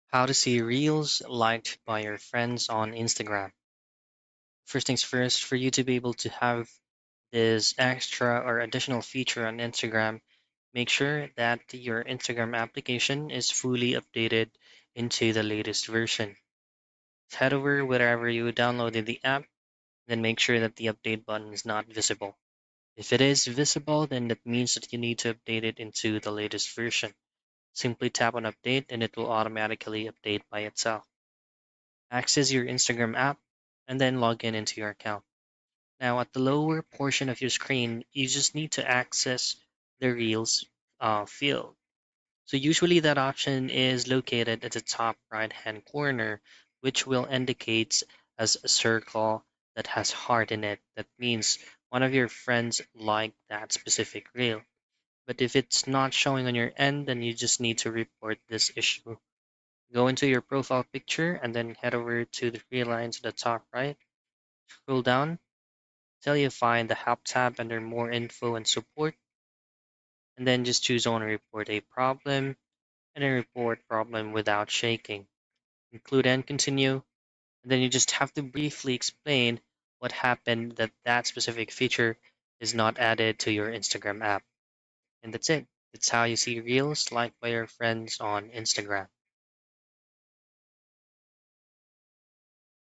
How to see reels liked by your friends on Instagram. First things first, for you to be able to have this extra or additional feature on Instagram, make sure that your Instagram application is fully updated into the latest version. Head over wherever you downloaded the app, then make sure that the update button is not visible. If it is visible, then that means that you need to update it into the latest version. Simply tap on update and it will automatically update by itself. Access your Instagram app, and then log in into your account. Now, at the lower portion of your screen, you just need to access the Reels field. So, usually that option is located at the top right hand corner, which will indicate as a circle that has heart in it. That means one of your friends liked that specific reel. But if it's not showing on your end, then you just need to report this issue. Go into your profile picture and then head over to the three lines at the top right. Scroll down till you find the Help tab under More Info and Support, and then just choose on Report a Problem and then report problem without shaking. Include and continue, and then you just have to briefly explain what happened that that specific feature is not added to your Instagram app. And that's it. That's how you see Reels liked by your friends on Instagram.